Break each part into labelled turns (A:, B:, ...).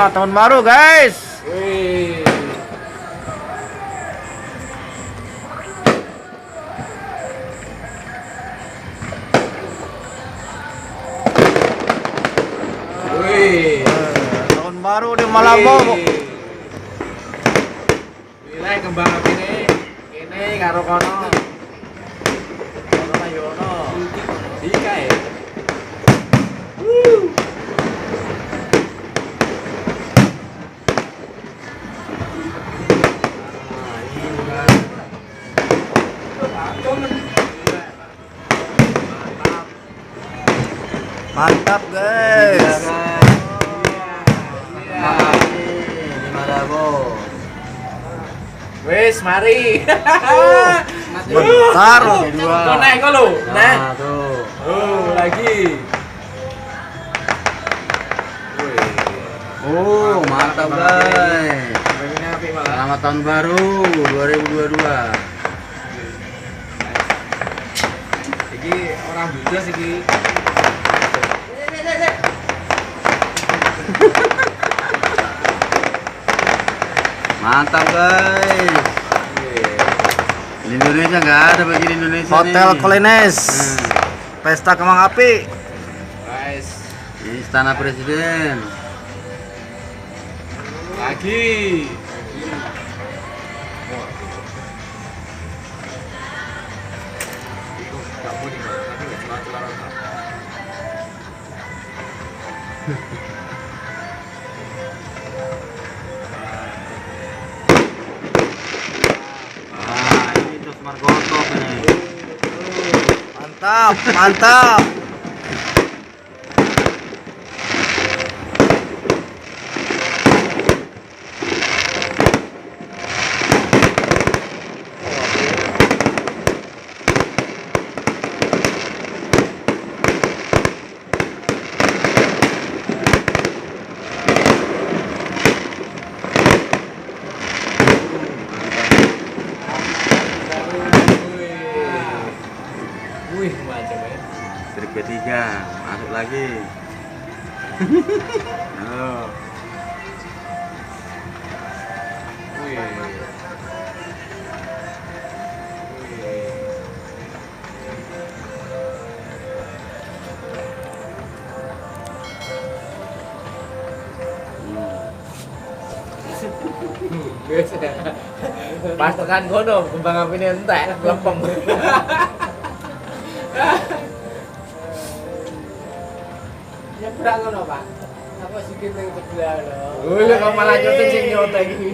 A: Selamat tahun baru guys.
B: Wih. Wih.
A: Tahun baru di Malabo.
B: Wilayah kembang api ini karo kono. Kono Mayono. Dika ya.
A: Mantap guys.
B: Di Malabo. Wes, mari.
A: Bentar.
B: Kau naik kau lo,
C: Nah,
B: nah.
C: tuh.
B: Oh, lagi.
C: Oh, mantap guys.
B: Pengennya api malah.
C: Selamat tahun baru 2022.
B: Iki orang Buddha sih iki.
C: Mantap guys. Di Indonesia nggak ada begini Indonesia
A: Hotel
C: nih.
A: Kolines.
C: Hmm.
A: Pesta kembang api.
B: Guys,
C: Di Istana Presiden.
B: lagi.
C: Ah, ini terus Margoto nih.
A: Mantap, mantap.
B: Wih, macam ya.
C: Strip ketiga masuk lagi. Oh.
B: Wih. Pas tekan kono, kembang api ini entek, lempeng.
D: Nyebrang ngono, Pak. Apa sikit ning sebelah lho.
B: Oh, ya kok malah nyoteng sing nyoteng iki.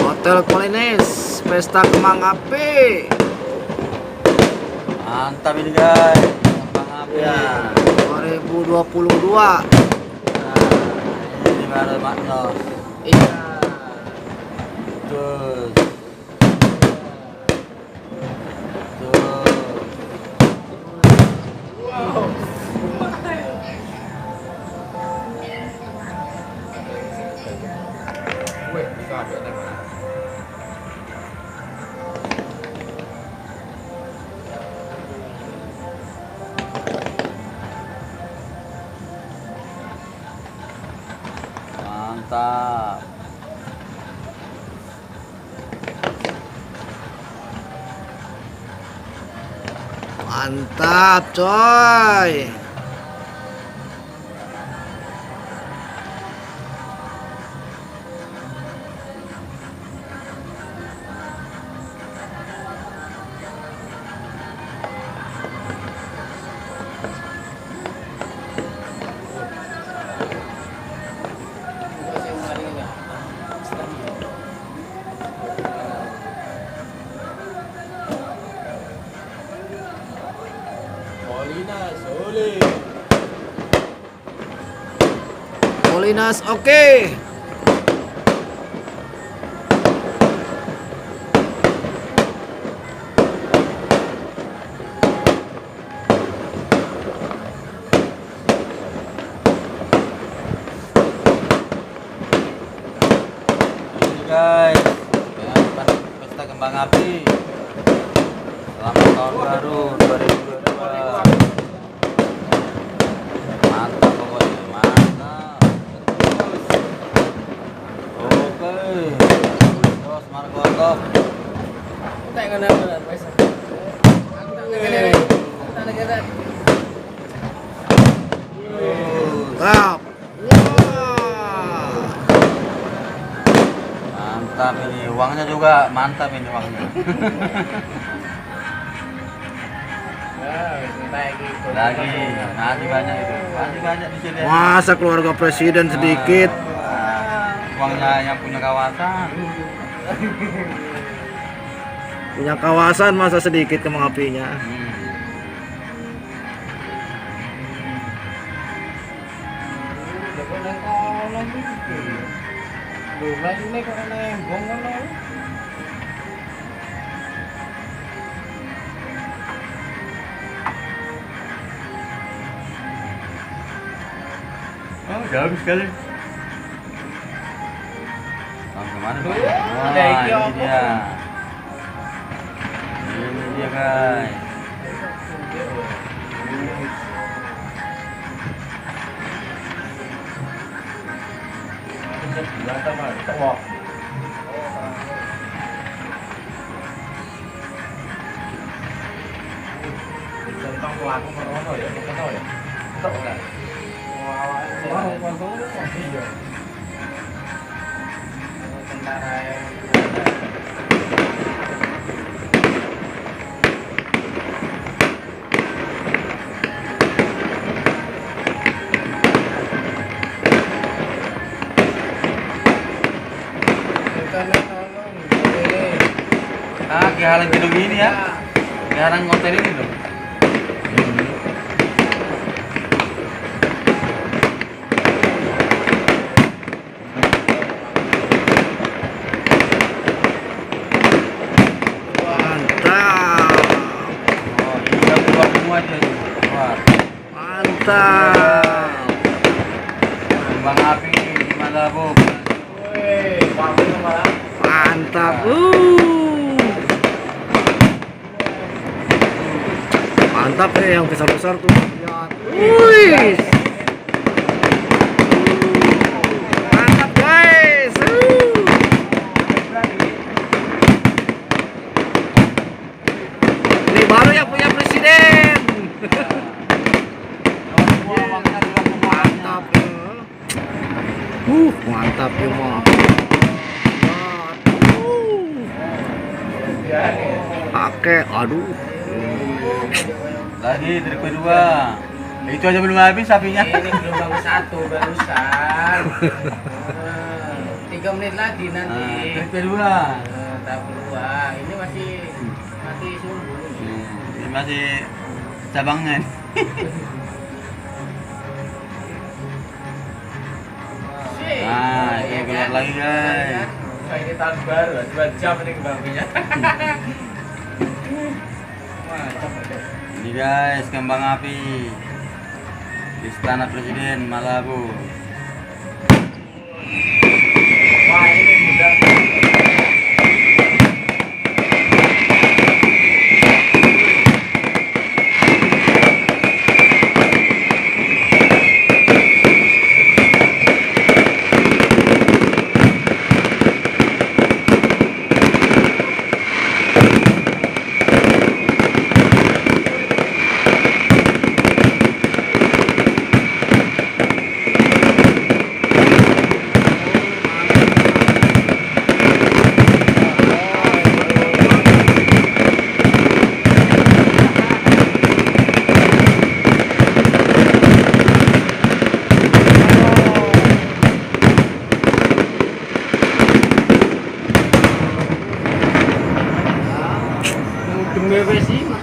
A: Hotel Kolines. Pesta kembang api.
C: Mantap ini guys. Kembang api.
A: Ya, 2022.
C: Nah, ini baru Maknos.
B: Iya.
C: Terus. Terus.
B: Wow. Wih, bisa ambil tema.
C: Mantap.
A: Mantap, coy.
D: Sing mari ngene.
B: Molina, Sole.
A: Kolinas oke.
C: Ini guys. Ya, pesta kembang api.
A: Mantap. Wah.
C: Mantap ini, uangnya juga mantap ini uangnya. Lagi, masih banyak itu, masih banyak di sini.
A: Masa keluarga presiden sedikit.
C: Uangnya yang punya kawasan.
A: Punya kawasan masa sedikit kembang apinya.
C: Oh, jauh sekali. Tahun kemarin. Wah, ini dia. Ini dia, guys.
B: Tentang pelaku merono ya, kita tahu ya. Tahu kan?
D: Tentara yang
C: Ah, kehalang gedung ini ya. Kehalang hotel ini loh.
A: Mantap.
C: Oh, ini udah keluar semua dia. Keluar.
A: Mantap.
C: Kembang api gimana, Bu?
A: Mantap. Mantap yang besar-besar tuh. Wih. Mantap guys. Ini baru yang punya presiden. Mantap. Mantap ya mah. Pakai, aduh.
C: Lagi dari kedua. Itu aja belum habis sapinya.
D: ini gelombang 1 barusan. 3 menit lagi nanti.
C: Dari kedua.
D: Tahap kedua. Ini masih sumbu.
C: Ini masih cabangan. Nah, ini keluar lagi guys.
D: Ini tahun baru, 2 jam ini kembang apinya.
C: Ini guys, kembang api Istana Presiden Malabu.
D: Wah, ini mudah.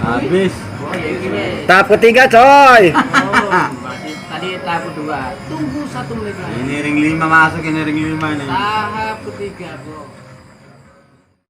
C: Habis.
A: Tahap ketiga coy.
D: Tadi tahap kedua. Tunggu 1 menit lagi.
C: Ini ring 5 masuk, ini ring 5 nih.
D: Tahap ketiga, Bro.